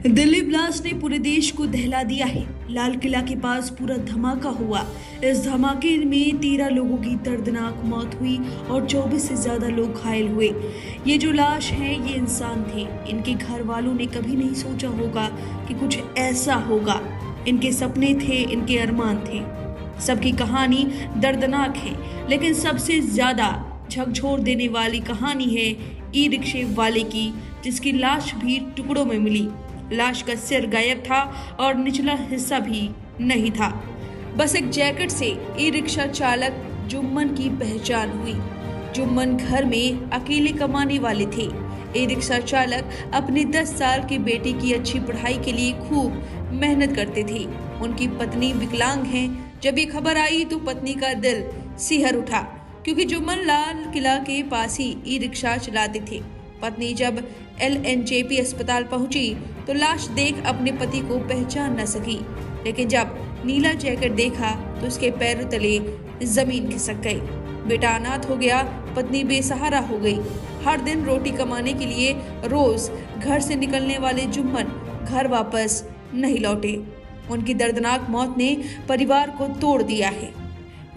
Delhi blast ने पूरे देश को दहला दिया है। लाल किला के पास पूरा धमाका हुआ। इस धमाके में 13 लोगों की दर्दनाक मौत हुई और 24 से ज्यादा लोग घायल हुए। ये जो लाश हैं ये इंसान थे। इनके घर वालों ने कभी नहीं सोचा होगा कि कुछ ऐसा होगा। इनके सपने थे, इनके अरमान थे। सबकी कहानी दर्दनाक है, लेकिन सबसे ज्यादा झकझोर देने वाली कहानी है ई रिक्शे वाले की, जिसकी लाश भी टुकड़ों में मिली। लाश का सिर गायब था और निचला हिस्सा भी नहीं था। बस एक जैकेट से ई रिक्शा चालक जुम्मन की पहचान हुई। जुम्मन घर में अकेले कमाने वाले थे। ई रिक्शा चालक अपने 10 साल के बेटे की अच्छी पढ़ाई के लिए खूब मेहनत करते थे। उनकी पत्नी विकलांग हैं। जब ये खबर आई तो पत्नी का दिल सिहर उठा, क्योंकि जुम्मन लाल किला के पास ही ई रिक्शा चलाते थे। पत्नी जब LNJP अस्पताल पहुंची तो लाश देख अपने पति को पहचान न सकी, लेकिन जब नीला जैकेट देखा तो उसके पैरों तले जमीन खिसक गई। बेटा अनाथ हो गया, पत्नी बेसहारा हो गई। हर दिन रोटी कमाने के लिए रोज घर से निकलने वाले जुम्मन घर वापस नहीं लौटे। उनकी दर्दनाक मौत ने परिवार को तोड़ दिया है।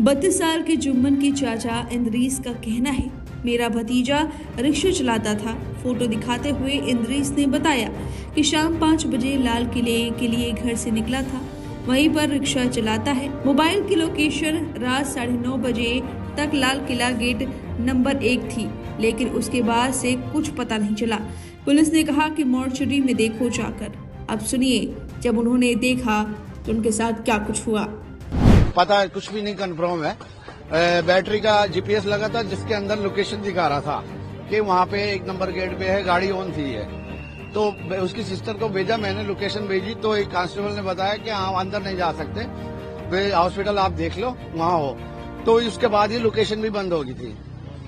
32 साल के जुम्मन के चाचा इंद्रीस का कहना है, मेरा भतीजा रिक्शा चलाता था। फोटो दिखाते हुए इंद्रीस ने बताया कि शाम 5 बजे लाल किले के लिए घर से निकला था, वहीं पर रिक्शा चलाता है। मोबाइल की लोकेशन रात 9:30 बजे तक लाल किला गेट नंबर 1 थी, लेकिन उसके बाद से कुछ पता नहीं चला। पुलिस ने कहा कि मॉर्चरी में देखो जाकर। अब सुनिए जब उन्होंने देखा तो उनके साथ क्या कुछ हुआ। पता है कुछ भी नहीं कंफर्म है। बैटरी का GPS लगा था, जिसके अंदर लोकेशन दिखा रहा था कि वहाँ पे 1 नंबर गेट पे है, गाड़ी ऑन थी है। तो उसकी सिस्टर को भेजा, मैंने लोकेशन भेजी तो एक कांस्टेबल ने बताया कि हाँ अंदर नहीं जा सकते, हॉस्पिटल आप देख लो वहाँ हो। तो उसके बाद ही लोकेशन भी बंद हो गई थी।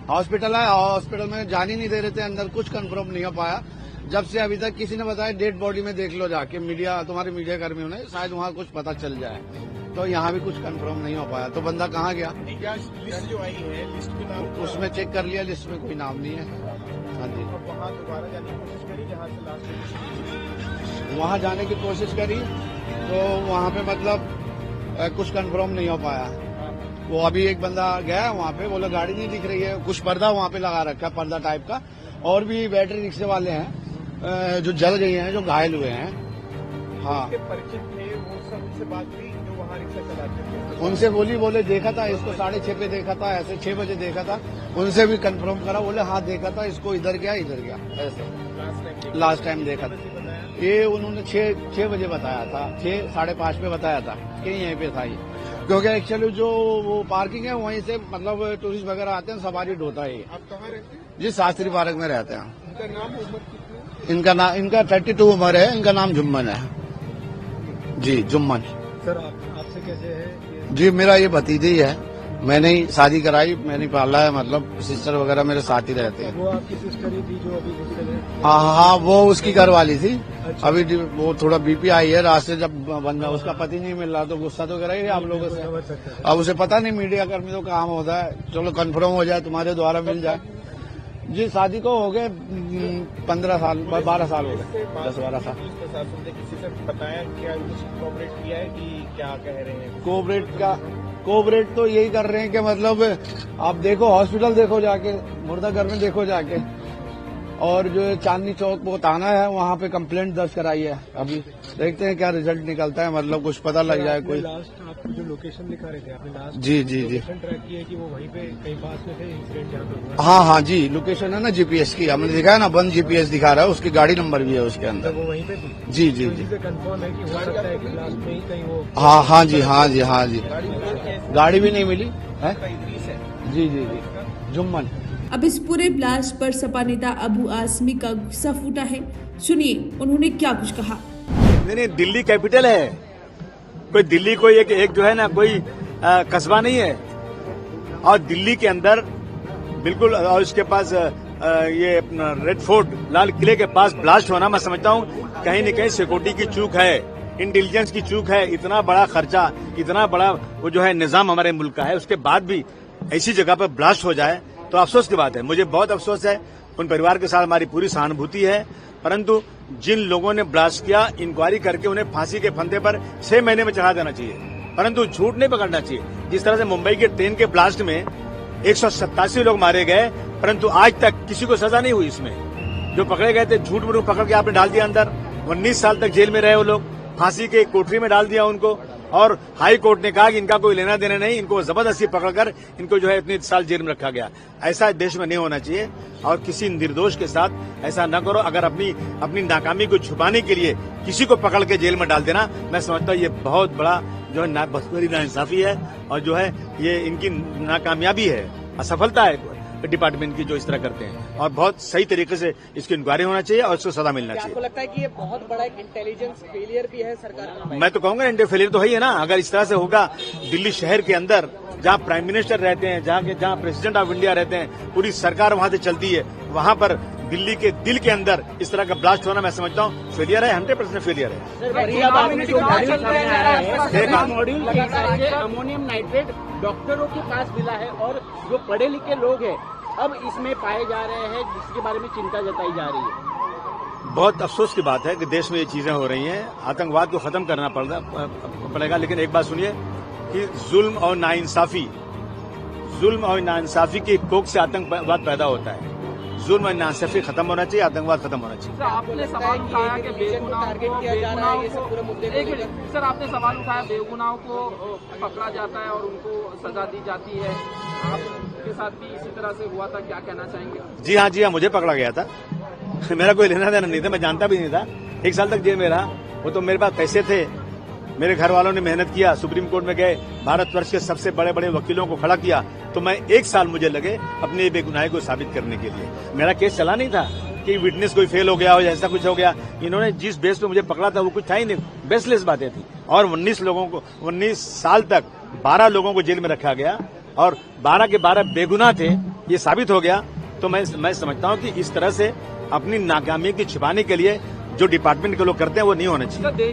हॉस्पिटल है, हॉस्पिटल में जाने नहीं दे रहे थे, अंदर कुछ कंफर्म नहीं हो पाया। जब से अभी तक किसी ने बताया डेड बॉडी में देख लो जाके, तुम्हारे मीडिया कर्मियों ने, शायद वहाँ कुछ पता चल जाए। तो यहाँ भी कुछ कंफर्म नहीं हो पाया। तो बंदा कहाँ गया? क्या लिस्ट जो आई है, लिस्ट के नाम उसमें चेक कर लिया, लिस्ट में कोई नाम नहीं है। हाँ जी, वहाँ दोबारा जाने की कोशिश करी जहाँ से लास्ट वहाँ जाने की कोशिश करी तो वहाँ पे मतलब कुछ कंफर्म नहीं हो पाया। वो अभी एक बंदा गया वहाँ पे, बोला गाड़ी नहीं दिख रही है। कुछ पर्दा वहाँ पे लगा रखा है, पर्दा टाइप का। और भी बैटरी रिक्शे वाले हैं जो जल गए हैं, जो घायल हुए हैं। हाँ, परिचित थे वो सब, उनसे बात हुई जो वहाँ रिक्शा चलाते थे। उनसे बोले देखा था इसको 6:30 पे देखा था, ऐसे 6 बजे देखा था। उनसे भी कंफर्म करा, बोले हाँ देखा था इसको, इधर गया ऐसे लास्ट टाइम देखा था। ये उन्होंने 6 बजे बताया था, 6 साढ़े 5 पे बताया था कि यहीं पे था ये। क्योंकि एक्चुअली जो वो पार्किंग है वहीं से मतलब टूरिस्ट वगैरह आते हैं, सवारी ढोता है। आप कहाँ रहते हैं? जी, शास्त्री पार्क में रहते हैं। इनका नाम, उम्र कितनी? इनका 32 उम्र है। इनका नाम जुम्मन है जी, जुम्मन। सर आपसे कैसे है? जी, मेरा ये भतीजा ही है। मैंने ही शादी कराई, मैंने पाला है। मतलब सिस्टर वगैरह मेरे साथ ही रहते हैं। वो आपकी सिस्टर ही थी जो अभी गुजरे हैं? हाँ, वो उसकी घर वाली थी। अच्छा। अभी वो थोड़ा BP आई है। रास्ते जब बंदा उसका पति नहीं मिल रहा तो गुस्सा तो करेगी आप लोगों से। अब उसे पता नहीं, मीडिया कर्मी तो काम होता है, चलो कंफर्म हो जाए, तुम्हारे द्वारा मिल जाए। जी, शादी को हो गए 15 साल, 12 साल हो गए, 10-12 साल। पुलिस प्रशासन ने किसी से बताया क्या, कुछ कोऑपरेट किया है कि क्या कह रहे हैं? कोऑपरेट तो यही कर रहे हैं कि मतलब आप देखो, हॉस्पिटल देखो जाके, मुर्दा घर में देखो जाके, और जो चांदनी चौक वो थाना है वहाँ पे कंप्लेंट दर्ज कराई है। अभी देखते हैं क्या रिजल्ट निकलता है, मतलब कुछ पता लग जाए कोई। लास्ट आपको जो लोकेशन दिखा रहे थे, आपने लास्ट जी लोकेशन ट्रैक की है कि वो वहीं पे कहीं पास में थे इंसिडेंट जहाँ पे हुआ? हाँ जी, लोकेशन है ना GPS की, हमने दिखाया ना, बंद GPS दिखा रहा है, उसकी गाड़ी नंबर भी है उसके अंदर। वो वहीं पे थी? जी। कंफर्म है कि हो सकता है कि लास्ट में ही कहीं वो? हाँ जी। गाड़ी भी नहीं मिली है। जी, जुम्मन। अब इस पूरे ब्लास्ट पर सपा नेता अबू आसमी का गुस्सा फूटा है। सुनिए उन्होंने क्या कुछ कहा। नहीं, दिल्ली कैपिटल है। कोई दिल्ली कोई एक जो है ना, कोई कस्बा नहीं है। और दिल्ली के अंदर बिल्कुल, और उसके पास ये अपना रेड फोर्ट, लाल किले के पास ब्लास्ट होना, मैं समझता हूँ कहीं न कहीं सिक्योरिटी की चूक है, इंटेलिजेंस की चूक है। इतना बड़ा खर्चा, इतना बड़ा वो जो है निजाम हमारे मुल्क का है, उसके बाद भी ऐसी जगह पर ब्लास्ट हो जाए तो अफसोस की बात है। मुझे बहुत अफसोस है। उन परिवार के साथ हमारी पूरी सहानुभूति है, परंतु जिन लोगों ने ब्लास्ट किया, इंक्वायरी करके उन्हें फांसी के फंदे पर 6 महीने में चढ़ा देना चाहिए, परंतु झूठ नहीं पकड़ना चाहिए। जिस तरह से मुंबई के ट्रेन के ब्लास्ट में 187 लोग मारे गए, परंतु आज तक किसी को सजा नहीं हुई। इसमें जो पकड़े गए थे, झूठ मूठ पकड़ के आपने डाल दिया अंदर। 19 साल तक जेल में रहे वो लोग, फांसी के कोठरी में डाल दिया उनको, और हाई कोर्ट ने कहा कि इनका कोई लेना देना नहीं, इनको जबरदस्ती पकड़कर इनको जो है इतने साल जेल में रखा गया। ऐसा देश में नहीं होना चाहिए और किसी निर्दोष के साथ ऐसा न करो। अगर अपनी नाकामी को छुपाने के लिए किसी को पकड़ के जेल में डाल देना, मैं समझता हूँ ये बहुत बड़ा जो है बहुत बड़ी नाइंसाफी है, और जो है ये इनकी नाकामयाबी है, असफलता है डिपार्टमेंट की जो इस तरह करते हैं, और बहुत सही तरीके से इसकी इंक्वायरी होना चाहिए और उसको सजा मिलना चाहिए। आपको लगता है कि ये बहुत बड़ा एक इंटेलिजेंस फेलियर भी है सरकार का? मैं तो कहूंगा इंडिया फेलियर तो है ही है ना। अगर इस तरह से होगा, दिल्ली शहर के अंदर जहां प्राइम मिनिस्टर रहते हैं, जहां प्रेसिडेंट ऑफ इंडिया रहते हैं, पूरी सरकार वहां से चलती है, वहां पर दिल्ली के दिल के अंदर इस तरह का ब्लास्ट होना, मैं समझता हूँ फेलियर है, 100% फेलियर है। अमोनियम नाइट्रेट डॉक्टरों के पास मिला है और जो पढ़े लिखे लोग हैं अब इसमें पाए जा रहे हैं, जिसके बारे में चिंता जताई जा रही है। बहुत अफसोस की बात है कि देश में ये चीजें हो रही हैं। आतंकवाद को खत्म करना पड़ेगा, लेकिन एक बात सुनिए कि जुल्म और नाइंसाफी की कोख से आतंकवाद पैदा होता है। जुल्म और नाइंसाफी खत्म होना चाहिए, आतंकवाद खत्म होना चाहिए। सर, आपने सवाल उठाया कि बेगुनाहों को पकड़ा जाता है और उनको सजा दी जाती है। आपके साथ भी इसी तरह से हुआ था, क्या कहना चाहेंगे? जी हाँ, मुझे पकड़ा गया था। मेरा कोई लेना देना नहीं था, मैं जानता भी नहीं था। 1 साल तक जेल में रहा। वो तो मेरे पास पैसे थे, मेरे घर वालों ने मेहनत किया, सुप्रीम कोर्ट में गए, भारतवर्ष के सबसे बड़े बड़े वकीलों को खड़ा किया, तो मैं 1 साल मुझे लगे अपने बेगुनाही को साबित करने के लिए। मेरा केस चला नहीं था कि विटनेस कोई फेल हो गया हो या ऐसा कुछ हो गया। इन्होंने जिस बेस पे मुझे पकड़ा था वो कुछ था ही नहीं, बेसलेस बातें थी। और 19 साल तक 12 लोगों को जेल में रखा गया और 12 के 12 बेगुनाह थे, ये साबित हो गया। तो मैं समझता हूँ कि इस तरह से अपनी नाकामी की छिपाने के लिए जो डिपार्टमेंट के लोग करते हैं वो नहीं होना चाहिए।